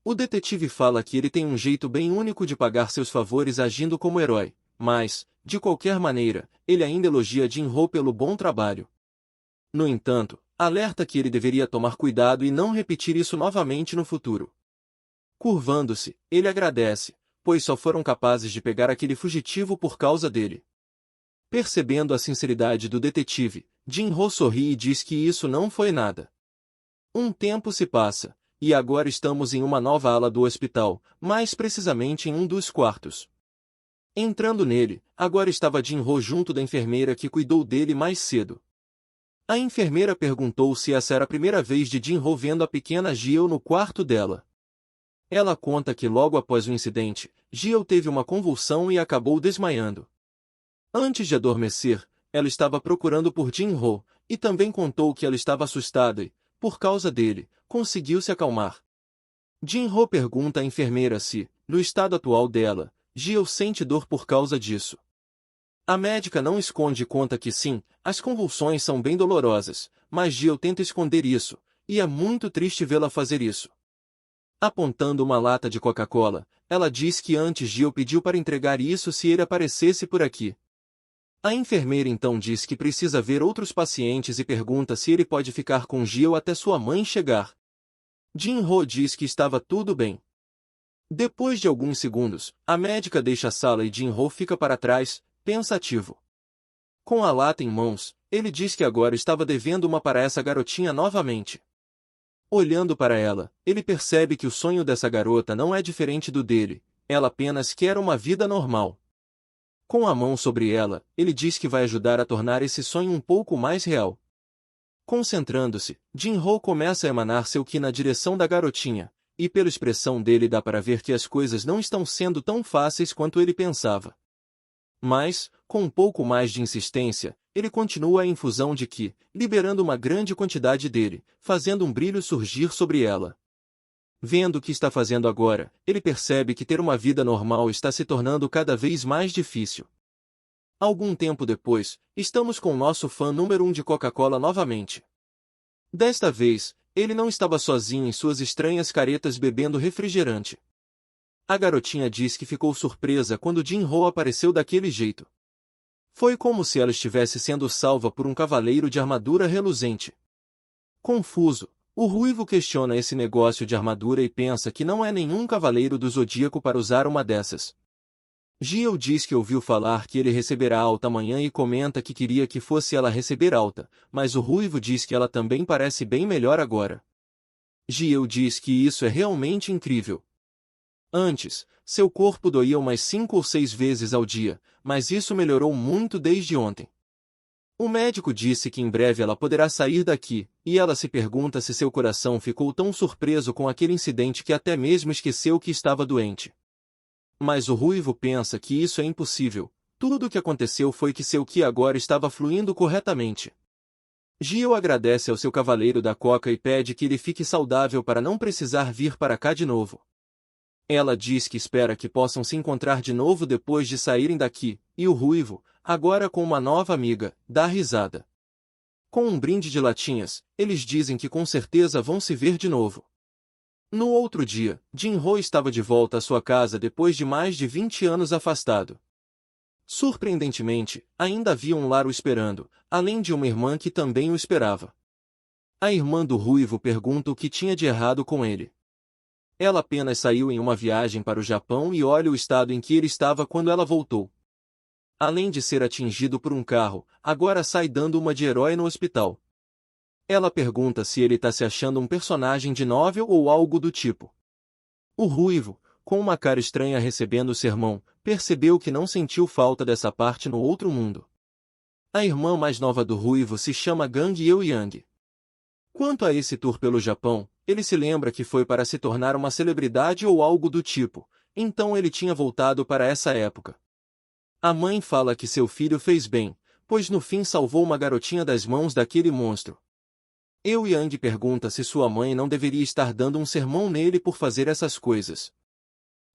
O detetive fala que ele tem um jeito bem único de pagar seus favores agindo como herói, mas, de qualquer maneira, ele ainda elogia Jinho pelo bom trabalho. No entanto, alerta que ele deveria tomar cuidado e não repetir isso novamente no futuro. Curvando-se, ele agradece, pois só foram capazes de pegar aquele fugitivo por causa dele. Percebendo a sinceridade do detetive, Jinho sorri e diz que isso não foi nada. Um tempo se passa, e agora estamos em uma nova ala do hospital, mais precisamente em um dos quartos. Entrando nele, agora estava Jinho junto da enfermeira que cuidou dele mais cedo. A enfermeira perguntou se essa era a primeira vez de Jinho vendo a pequena Jill no quarto dela. Ela conta que logo após o incidente, Jill teve uma convulsão e acabou desmaiando. Antes de adormecer, ela estava procurando por Jinho, e também contou que ela estava assustada e, por causa dele, conseguiu se acalmar. Jinho pergunta à enfermeira se, no estado atual dela, Jill sente dor por causa disso. A médica não esconde e conta que sim, as convulsões são bem dolorosas, mas Jill tenta esconder isso, e é muito triste vê-la fazer isso. Apontando uma lata de Coca-Cola, ela diz que antes Jill pediu para entregar isso se ele aparecesse por aqui. A enfermeira então diz que precisa ver outros pacientes e pergunta se ele pode ficar com Jill até sua mãe chegar. Jinho diz que estava tudo bem. Depois de alguns segundos, a médica deixa a sala e Jinho fica para trás, pensativo. Com a lata em mãos, ele diz que agora estava devendo uma para essa garotinha novamente. Olhando para ela, ele percebe que o sonho dessa garota não é diferente do dele, ela apenas quer uma vida normal. Com a mão sobre ela, ele diz que vai ajudar a tornar esse sonho um pouco mais real. Concentrando-se, Jinho começa a emanar seu ki na direção da garotinha, e pela expressão dele dá para ver que as coisas não estão sendo tão fáceis quanto ele pensava. Mas, com um pouco mais de insistência, ele continua a infusão de ki, liberando uma grande quantidade dele, fazendo um brilho surgir sobre ela. Vendo o que está fazendo agora, ele percebe que ter uma vida normal está se tornando cada vez mais difícil. Algum tempo depois, estamos com nosso fã número 1 de Coca-Cola novamente. Desta vez, ele não estava sozinho em suas estranhas caretas bebendo refrigerante. A garotinha diz que ficou surpresa quando Jinho apareceu daquele jeito. Foi como se ela estivesse sendo salva por um cavaleiro de armadura reluzente. Confuso, o ruivo questiona esse negócio de armadura e pensa que não é nenhum cavaleiro do zodíaco para usar uma dessas. Jill diz que ouviu falar que ele receberá alta amanhã e comenta que queria que fosse ela receber alta, mas o ruivo diz que ela também parece bem melhor agora. Jill diz que isso é realmente incrível. Antes, seu corpo doía umas 5 ou 6 vezes ao dia, mas isso melhorou muito desde ontem. O médico disse que em breve ela poderá sair daqui, e ela se pergunta se seu coração ficou tão surpreso com aquele incidente que até mesmo esqueceu que estava doente. Mas o ruivo pensa que isso é impossível, tudo o que aconteceu foi que seu ki agora estava fluindo corretamente. Jill agradece ao seu cavaleiro da Coca e pede que ele fique saudável para não precisar vir para cá de novo. Ela diz que espera que possam se encontrar de novo depois de saírem daqui, e o ruivo, agora com uma nova amiga, dá risada. Com um brinde de latinhas, eles dizem que com certeza vão se ver de novo. No outro dia, Jinho estava de volta à sua casa depois de mais de 20 anos afastado. Surpreendentemente, ainda havia um lar o esperando, além de uma irmã que também o esperava. A irmã do ruivo pergunta o que tinha de errado com ele. Ela apenas saiu em uma viagem para o Japão e olha o estado em que ele estava quando ela voltou. Além de ser atingido por um carro, agora sai dando uma de herói no hospital. Ela pergunta se ele está se achando um personagem de novel ou algo do tipo. O ruivo, com uma cara estranha recebendo o sermão, percebeu que não sentiu falta dessa parte no outro mundo. A irmã mais nova do ruivo se chama Gang Yeoyang. Quanto a esse tour pelo Japão, ele se lembra que foi para se tornar uma celebridade ou algo do tipo, então ele tinha voltado para essa época. A mãe fala que seu filho fez bem, pois no fim salvou uma garotinha das mãos daquele monstro. Eu Yang pergunta se sua mãe não deveria estar dando um sermão nele por fazer essas coisas.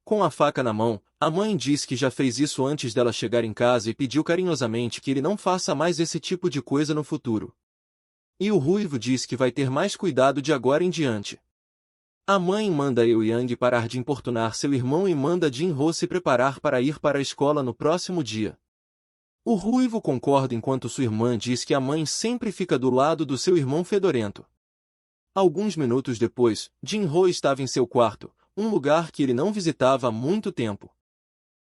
Com a faca na mão, a mãe diz que já fez isso antes dela chegar em casa e pediu carinhosamente que ele não faça mais esse tipo de coisa no futuro. E o ruivo diz que vai ter mais cuidado de agora em diante. A mãe manda Eu Yang parar de importunar seu irmão e manda Jin-ho se preparar para ir para a escola no próximo dia. O ruivo concorda enquanto sua irmã diz que a mãe sempre fica do lado do seu irmão fedorento. Alguns minutos depois, Jin-ho estava em seu quarto, um lugar que ele não visitava há muito tempo.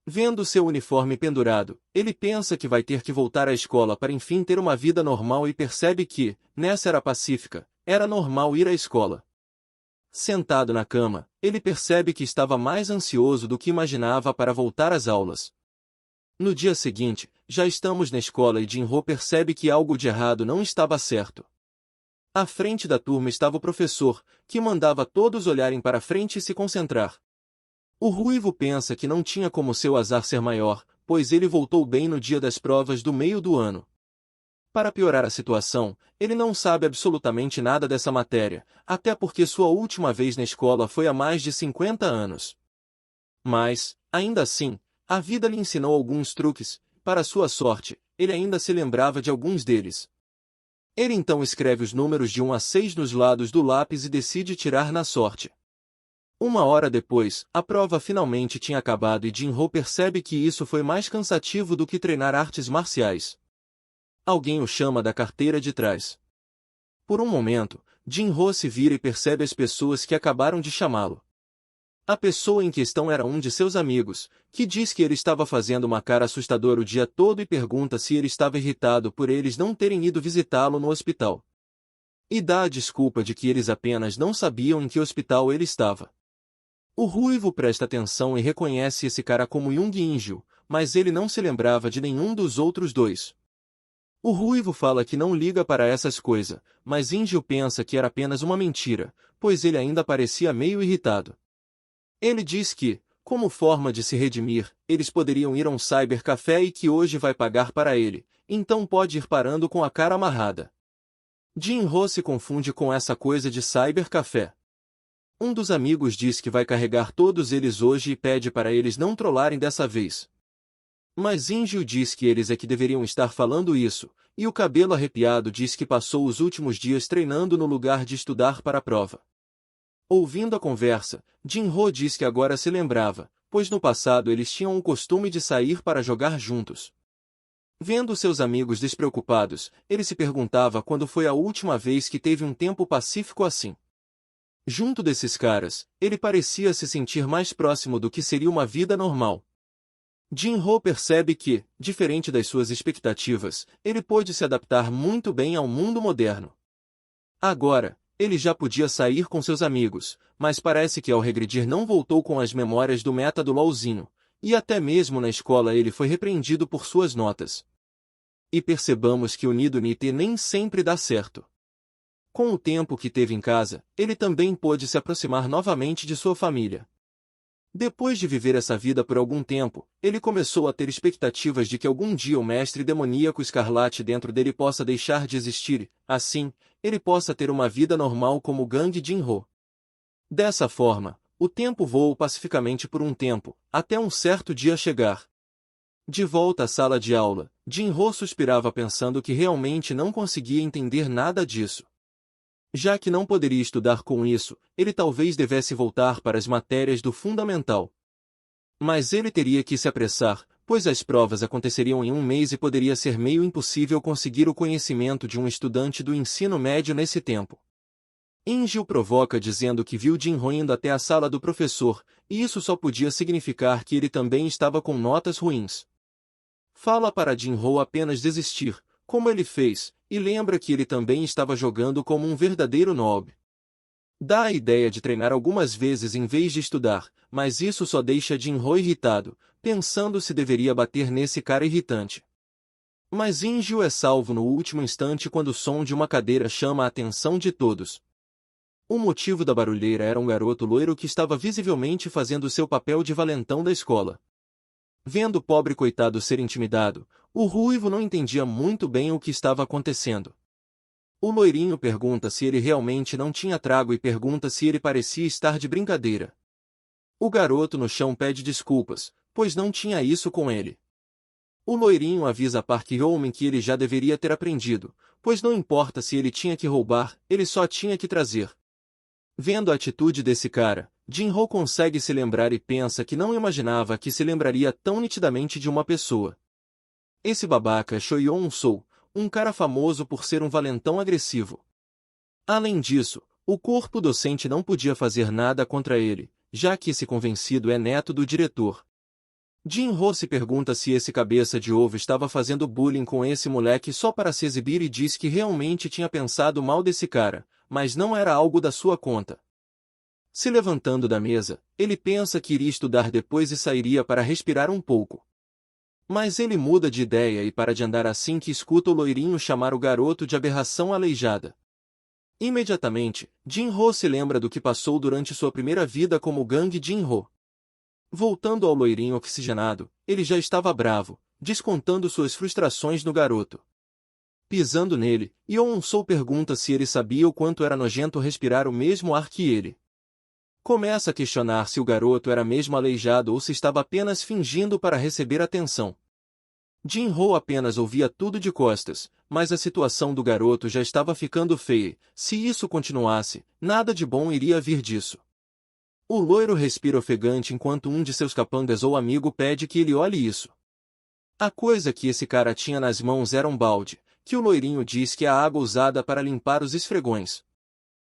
Vendo seu uniforme pendurado, ele pensa que vai ter que voltar à escola para enfim ter uma vida normal e percebe que, nessa era pacífica, era normal ir à escola. Sentado na cama, ele percebe que estava mais ansioso do que imaginava para voltar às aulas. No dia seguinte, já estamos na escola e Jin-ho percebe que algo de errado não estava certo. À frente da turma estava o professor, que mandava todos olharem para frente e se concentrar. O ruivo pensa que não tinha como seu azar ser maior, pois ele voltou bem no dia das provas do meio do ano. Para piorar a situação, ele não sabe absolutamente nada dessa matéria, até porque sua última vez na escola foi há mais de 50 anos. Mas, ainda assim, a vida lhe ensinou alguns truques, para sua sorte, ele ainda se lembrava de alguns deles. Ele então escreve os números de 1 a 6 nos lados do lápis e decide tirar na sorte. Uma hora depois, a prova finalmente tinha acabado e Jin-ho percebe que isso foi mais cansativo do que treinar artes marciais. Alguém o chama da carteira de trás. Por um momento, Jin-ho se vira e percebe as pessoas que acabaram de chamá-lo. A pessoa em questão era um de seus amigos, que diz que ele estava fazendo uma cara assustadora o dia todo e pergunta se ele estava irritado por eles não terem ido visitá-lo no hospital. E dá a desculpa de que eles apenas não sabiam em que hospital ele estava. O ruivo presta atenção e reconhece esse cara como Jung In-gyu, mas ele não se lembrava de nenhum dos outros dois. O ruivo fala que não liga para essas coisas, mas In-gyu pensa que era apenas uma mentira, pois ele ainda parecia meio irritado. Ele diz que, como forma de se redimir, eles poderiam ir a um cybercafé e que hoje vai pagar para ele, então pode ir parando com a cara amarrada. Jin-ho se confunde com essa coisa de cybercafé. Um dos amigos diz que vai carregar todos eles hoje e pede para eles não trollarem dessa vez. Mas In-gyu diz que eles é que deveriam estar falando isso, e o cabelo arrepiado diz que passou os últimos dias treinando no lugar de estudar para a prova. Ouvindo a conversa, Jin-ho diz que agora se lembrava, pois no passado eles tinham o costume de sair para jogar juntos. Vendo seus amigos despreocupados, ele se perguntava quando foi a última vez que teve um tempo pacífico assim. Junto desses caras, ele parecia se sentir mais próximo do que seria uma vida normal. Jin-ho percebe que, diferente das suas expectativas, ele pôde se adaptar muito bem ao mundo moderno. Agora, ele já podia sair com seus amigos, mas parece que ao regredir não voltou com as memórias do método LOLzinho, e até mesmo na escola ele foi repreendido por suas notas. E percebamos que o Nido Nite nem sempre dá certo. Com o tempo que teve em casa, ele também pôde se aproximar novamente de sua família. Depois de viver essa vida por algum tempo, ele começou a ter expectativas de que algum dia o mestre demoníaco escarlate dentro dele possa deixar de existir, assim, ele possa ter uma vida normal como Gang Jin-ho. Dessa forma, o tempo voou pacificamente por um tempo, até um certo dia chegar. De volta à sala de aula, Jin-ho suspirava pensando que realmente não conseguia entender nada disso. Já que não poderia estudar com isso, ele talvez devesse voltar para as matérias do fundamental. Mas ele teria que se apressar, pois as provas aconteceriam em um mês e poderia ser meio impossível conseguir o conhecimento de um estudante do ensino médio nesse tempo. In-gyu provoca dizendo que viu Jin-ho indo até a sala do professor, e isso só podia significar que ele também estava com notas ruins. Fala para Jin-ho apenas desistir, como ele fez, e lembra que ele também estava jogando como um verdadeiro noob. Dá a ideia de treinar algumas vezes em vez de estudar, mas isso só deixa Jin-ho irritado, pensando se deveria bater nesse cara irritante. Mas In-gyu é salvo no último instante quando o som de uma cadeira chama a atenção de todos. O motivo da barulheira era um garoto loiro que estava visivelmente fazendo seu papel de valentão da escola. Vendo o pobre coitado ser intimidado, o ruivo não entendia muito bem o que estava acontecendo. O loirinho pergunta se ele realmente não tinha trago e pergunta se ele parecia estar de brincadeira. O garoto no chão pede desculpas, pois não tinha isso com ele. O loirinho avisa Park Yeomin que ele já deveria ter aprendido, pois não importa se ele tinha que roubar, ele só tinha que trazer. Vendo a atitude desse cara, Jin-ho consegue se lembrar e pensa que não imaginava que se lembraria tão nitidamente de uma pessoa. Esse babaca é Choi Yeon-soo, um cara famoso por ser um valentão agressivo. Além disso, o corpo docente não podia fazer nada contra ele, já que esse convencido é neto do diretor. Jin-ho se pergunta se esse cabeça de ovo estava fazendo bullying com esse moleque só para se exibir e diz que realmente tinha pensado mal desse cara, mas não era algo da sua conta. Se levantando da mesa, ele pensa que iria estudar depois e sairia para respirar um pouco. Mas ele muda de ideia e para de andar assim que escuta o loirinho chamar o garoto de aberração aleijada. Imediatamente, Jin-ho se lembra do que passou durante sua primeira vida como Gang Jin-ho. Voltando ao loirinho oxigenado, ele já estava bravo, descontando suas frustrações no garoto. Pisando nele, Yeon-soo pergunta se ele sabia o quanto era nojento respirar o mesmo ar que ele. Começa a questionar se o garoto era mesmo aleijado ou se estava apenas fingindo para receber atenção. Jin-ho apenas ouvia tudo de costas, mas a situação do garoto já estava ficando feia. Se isso continuasse, nada de bom iria vir disso. O loiro respira ofegante enquanto um de seus capangas ou amigo pede que ele olhe isso. A coisa que esse cara tinha nas mãos era um balde, que o loirinho diz que é a água usada para limpar os esfregões.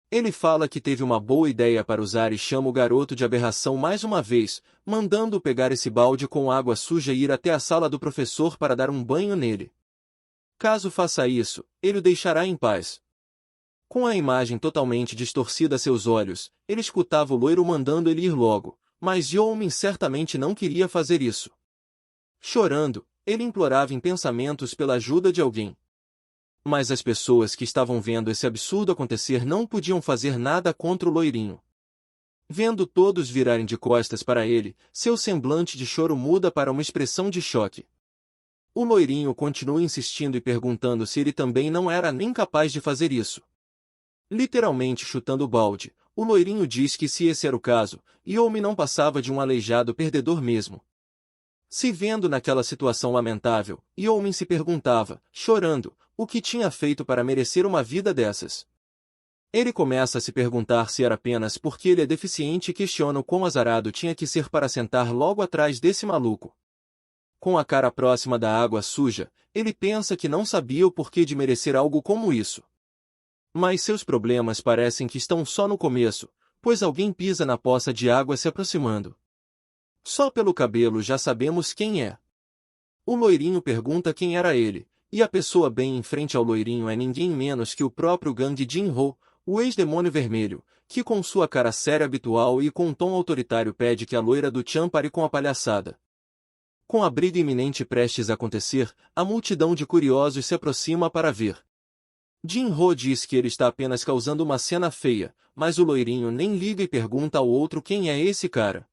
Ele fala que teve uma boa ideia para usar e chama o garoto de aberração mais uma vez, mandando-o pegar esse balde com água suja e ir até a sala do professor para dar um banho nele. Caso faça isso, ele o deixará em paz. Com a imagem totalmente distorcida a seus olhos, ele escutava o loiro mandando ele ir logo, mas Yeomin certamente não queria fazer isso. Chorando, ele implorava em pensamentos pela ajuda de alguém. Mas as pessoas que estavam vendo esse absurdo acontecer não podiam fazer nada contra o loirinho. Vendo todos virarem de costas para ele, seu semblante de choro muda para uma expressão de choque. O loirinho continua insistindo e perguntando se ele também não era nem capaz de fazer isso. Literalmente chutando o balde, o loirinho diz que se esse era o caso, Yeomin não passava de um aleijado perdedor mesmo. Se vendo naquela situação lamentável, Yeomin se perguntava, chorando, o que tinha feito para merecer uma vida dessas. Ele começa a se perguntar se era apenas porque ele é deficiente e questiona o quão azarado tinha que ser para sentar logo atrás desse maluco. Com a cara próxima da água suja, ele pensa que não sabia o porquê de merecer algo como isso. Mas seus problemas parecem que estão só no começo, pois alguém pisa na poça de água se aproximando. Só pelo cabelo já sabemos quem é. O loirinho pergunta quem era ele, e a pessoa bem em frente ao loirinho é ninguém menos que o próprio Gang Jin-ho, o ex-demônio vermelho, que com sua cara séria habitual e com um tom autoritário pede que a loira do Chan pare com a palhaçada. Com a briga iminente prestes a acontecer, a multidão de curiosos se aproxima para ver. Jin-ho diz que ele está apenas causando uma cena feia, mas o loirinho nem liga e pergunta ao outro quem é esse cara.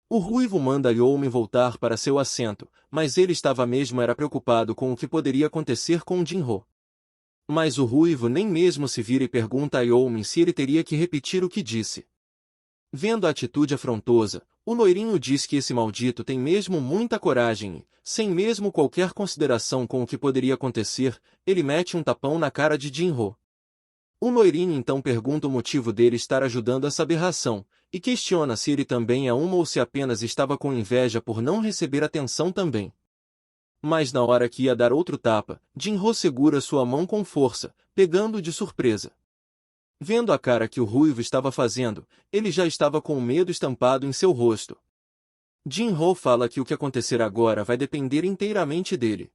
O ruivo manda Yeomin voltar para seu assento, mas ele estava mesmo preocupado com o que poderia acontecer com Jin-ho. Mas o ruivo nem mesmo se vira e pergunta a Yeomin se ele teria que repetir o que disse. Vendo a atitude afrontosa, o loirinho diz que esse maldito tem mesmo muita coragem e, sem mesmo qualquer consideração com o que poderia acontecer, ele mete um tapão na cara de Jin-ho. O loirinho então pergunta o motivo dele estar ajudando essa aberração, e questiona se ele também é uma ou se apenas estava com inveja por não receber atenção também. Mas na hora que ia dar outro tapa, Jin-ho segura sua mão com força, pegando-o de surpresa. Vendo a cara que o ruivo estava fazendo, ele já estava com o medo estampado em seu rosto. Jin-ho fala que o que acontecer agora vai depender inteiramente dele.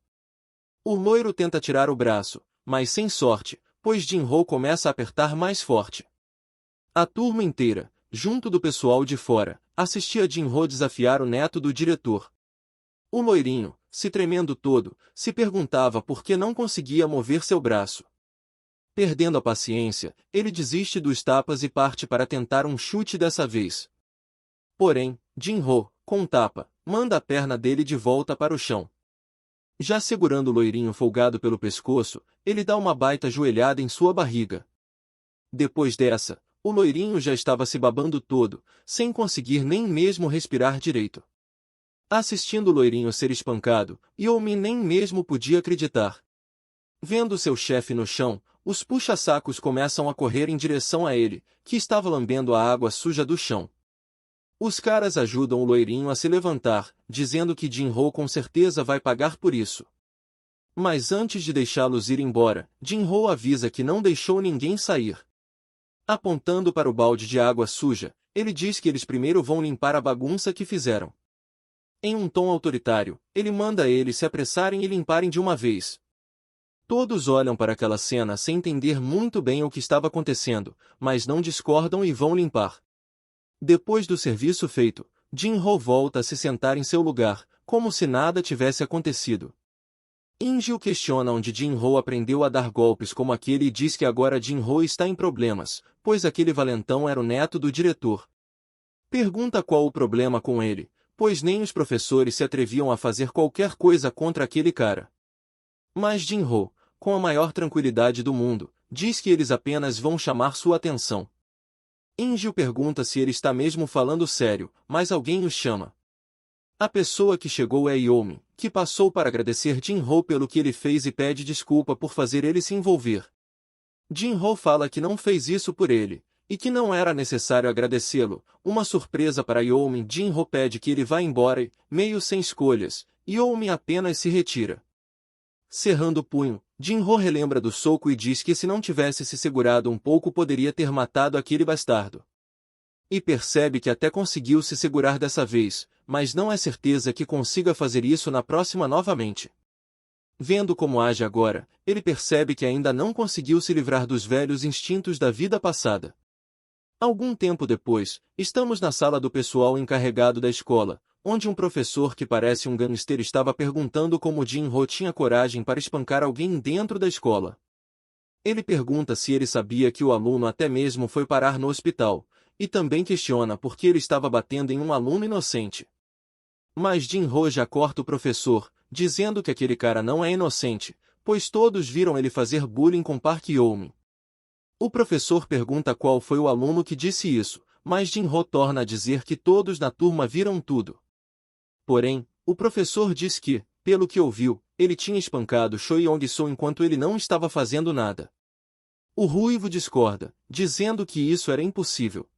O loiro tenta tirar o braço, mas sem sorte, pois Jin-ho começa a apertar mais forte. A turma inteira, junto do pessoal de fora, assistia Jin-ho desafiar o neto do diretor. O loirinho, se tremendo todo, se perguntava por que não conseguia mover seu braço. Perdendo a paciência, ele desiste dos tapas e parte para tentar um chute dessa vez. Porém, Jin-ho, com um tapa, manda a perna dele de volta para o chão. Já segurando o loirinho folgado pelo pescoço, ele dá uma baita joelhada em sua barriga. Depois dessa, o loirinho já estava se babando todo, sem conseguir nem mesmo respirar direito. Assistindo o loirinho ser espancado, Yomi nem mesmo podia acreditar. Vendo seu chefe no chão, os puxa-sacos começam a correr em direção a ele, que estava lambendo a água suja do chão. Os caras ajudam o loirinho a se levantar, dizendo que Jin-Ho com certeza vai pagar por isso. Mas antes de deixá-los ir embora, Jin-Ho avisa que não deixou ninguém sair. Apontando para o balde de água suja, ele diz que eles primeiro vão limpar a bagunça que fizeram. Em um tom autoritário, ele manda eles se apressarem e limparem de uma vez. Todos olham para aquela cena sem entender muito bem o que estava acontecendo, mas não discordam e vão limpar. Depois do serviço feito, Jin-Ho volta a se sentar em seu lugar, como se nada tivesse acontecido. In-gyu questiona onde Jin-Ho aprendeu a dar golpes como aquele e diz que agora Jin-Ho está em problemas, pois aquele valentão era o neto do diretor. Pergunta qual o problema com ele, pois nem os professores se atreviam a fazer qualquer coisa contra aquele cara. Mas Jin-Ho, com a maior tranquilidade do mundo, diz que eles apenas vão chamar sua atenção. In-gyu pergunta se ele está mesmo falando sério, mas alguém o chama. A pessoa que chegou é Yomi, que passou para agradecer Jin-Ho pelo que ele fez e pede desculpa por fazer ele se envolver. Jin-Ho fala que não fez isso por ele, e que não era necessário agradecê-lo. Uma surpresa para Yomi, Jin-Ho pede que ele vá embora e, meio sem escolhas, Yomi apenas se retira. Cerrando o punho, Jin-Ho relembra do soco e diz que se não tivesse se segurado um pouco poderia ter matado aquele bastardo. E percebe que até conseguiu se segurar dessa vez, mas não é certeza que consiga fazer isso na próxima novamente. Vendo como age agora, ele percebe que ainda não conseguiu se livrar dos velhos instintos da vida passada. Algum tempo depois, estamos na sala do pessoal encarregado da escola, onde um professor que parece um gangster estava perguntando como Jin-Ho tinha coragem para espancar alguém dentro da escola. Ele pergunta se ele sabia que o aluno até mesmo foi parar no hospital, e também questiona por que ele estava batendo em um aluno inocente. Mas Jin-Ho já corta o professor, dizendo que aquele cara não é inocente, pois todos viram ele fazer bullying com Park Yomi. O professor pergunta qual foi o aluno que disse isso, mas Jin-Ho torna a dizer que todos na turma viram tudo. Porém, o professor diz que, pelo que ouviu, ele tinha espancado Choi Yong-soo enquanto ele não estava fazendo nada. O ruivo discorda, dizendo que isso era impossível.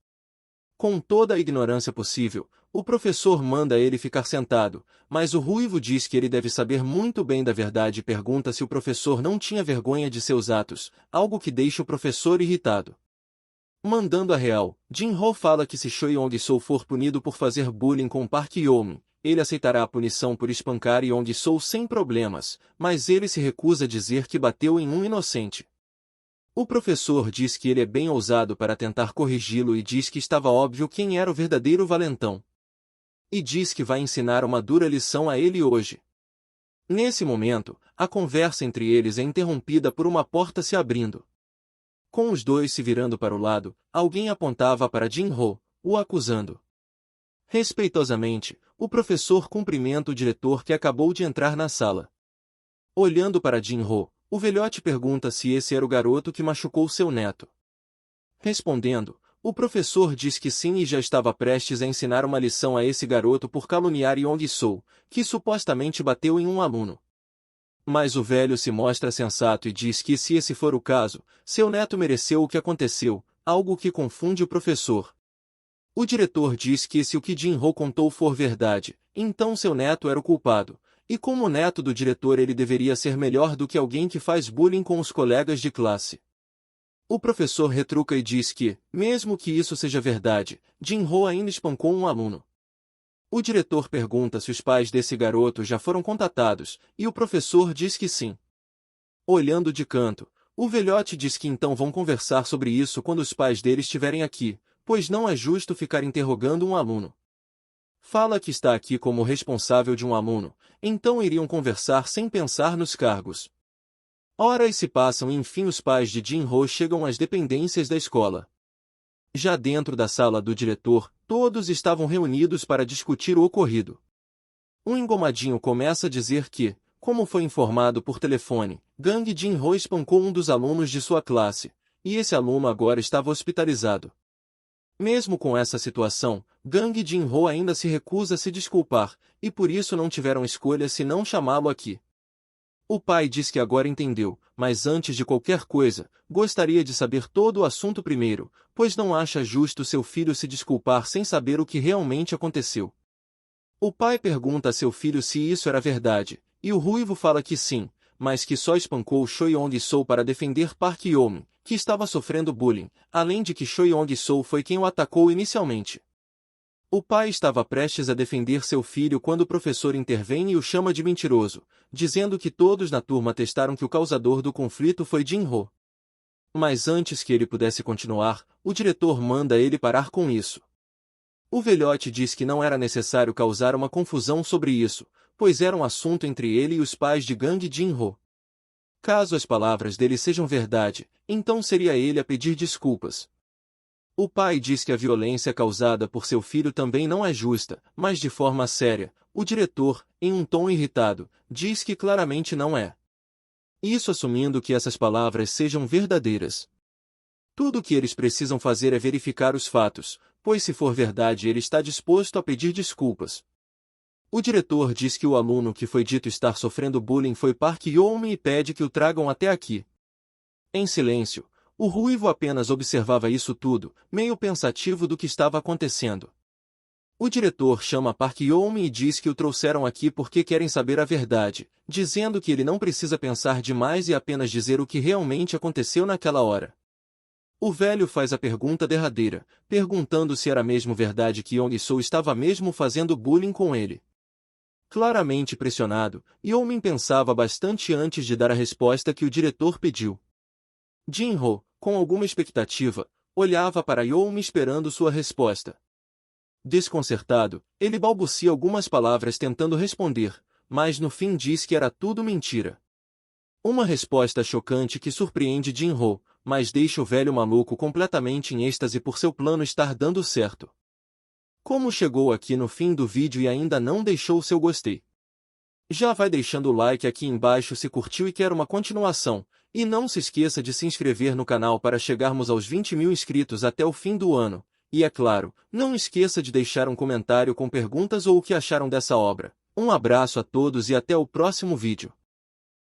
Com toda a ignorância possível, o professor manda ele ficar sentado, mas o ruivo diz que ele deve saber muito bem da verdade e pergunta se o professor não tinha vergonha de seus atos, algo que deixa o professor irritado. Mandando a real, Jin-Ho fala que se Choi Yong-soo for punido por fazer bullying com Park Yomi, ele aceitará a punição por espancar Yong-soo sem problemas, mas ele se recusa a dizer que bateu em um inocente. O professor diz que ele é bem ousado para tentar corrigi-lo e diz que estava óbvio quem era o verdadeiro valentão. E diz que vai ensinar uma dura lição a ele hoje. Nesse momento, a conversa entre eles é interrompida por uma porta se abrindo. Com os dois se virando para o lado, alguém apontava para Jin-Ho, o acusando. Respeitosamente, o professor cumprimenta o diretor que acabou de entrar na sala. Olhando para Jin-Ho, o velhote pergunta se esse era o garoto que machucou seu neto. Respondendo, o professor diz que sim e já estava prestes a ensinar uma lição a esse garoto por caluniar Yong-soo, que supostamente bateu em um aluno. Mas o velho se mostra sensato e diz que se esse for o caso, seu neto mereceu o que aconteceu, algo que confunde o professor. O diretor diz que se o que Jin-Ho contou for verdade, então seu neto era o culpado, e como neto do diretor ele deveria ser melhor do que alguém que faz bullying com os colegas de classe. O professor retruca e diz que, mesmo que isso seja verdade, Jin-Ho ainda espancou um aluno. O diretor pergunta se os pais desse garoto já foram contatados, e o professor diz que sim. Olhando de canto, o velhote diz que então vão conversar sobre isso quando os pais dele estiverem aqui, pois não é justo ficar interrogando um aluno. Fala que está aqui como responsável de um aluno, então iriam conversar sem pensar nos cargos. Horas se passam e enfim os pais de Jin-Ho chegam às dependências da escola. Já dentro da sala do diretor, todos estavam reunidos para discutir o ocorrido. Um engomadinho começa a dizer que, Como foi informado por telefone, Gang Jin-ho espancou um dos alunos de sua classe, e esse aluno agora estava hospitalizado. Mesmo com essa situação, Gang Jin-ho ainda se recusa a se desculpar, e por isso não tiveram escolha senão chamá-lo aqui. O pai diz que agora entendeu, mas antes de qualquer coisa, gostaria de saber todo o assunto primeiro, pois não acha justo seu filho se desculpar sem saber o que realmente aconteceu. O pai pergunta a seu filho se isso era verdade, e o ruivo fala que sim, mas que só espancou Choi Yong-soo para defender Park Yeomin, que estava sofrendo bullying, além de que Choi Yong-soo foi quem o atacou inicialmente. O pai estava prestes a defender seu filho quando o professor intervém e o chama de mentiroso, dizendo que todos na turma atestaram que o causador do conflito foi Jin-ho. Mas antes que ele pudesse continuar, o diretor manda ele parar com isso. O velhote diz que não era necessário causar uma confusão sobre isso, pois era um assunto entre ele e os pais de Gang Jin-ho. Caso as palavras dele sejam verdade, então seria ele a pedir desculpas. O pai diz que a violência causada por seu filho também não é justa, mas de forma séria, o diretor, em um tom irritado, diz que claramente não é. Isso assumindo que essas palavras sejam verdadeiras. Tudo o que eles precisam fazer é verificar os fatos, pois se for verdade ele está disposto a pedir desculpas. O diretor diz que o aluno que foi dito estar sofrendo bullying foi Park Yeomin e pede que o tragam até aqui. Em silêncio, o ruivo apenas observava isso tudo, meio pensativo do que estava acontecendo. O diretor chama Park Yeomin e diz que o trouxeram aqui porque querem saber a verdade, dizendo que ele não precisa pensar demais e apenas dizer o que realmente aconteceu naquela hora. O velho faz a pergunta derradeira, perguntando se era mesmo verdade que Yong-soo estava mesmo fazendo bullying com ele. Claramente pressionado, Yeomin pensava bastante antes de dar a resposta que o diretor pediu. Jin-ho, com alguma expectativa, olhava para Yeomin esperando sua resposta. Desconcertado, ele balbucia algumas palavras tentando responder, mas no fim diz que era tudo mentira. Uma resposta chocante que surpreende Jin-ho, mas deixa o velho maluco completamente em êxtase por seu plano estar dando certo. Como chegou aqui no fim do vídeo e ainda não deixou seu gostei? Já vai deixando o like aqui embaixo se curtiu e quer uma continuação, e não se esqueça de se inscrever no canal para chegarmos aos 20.000 inscritos até o fim do ano, e é claro, não esqueça de deixar um comentário com perguntas ou o que acharam dessa obra. Um abraço a todos e até o próximo vídeo.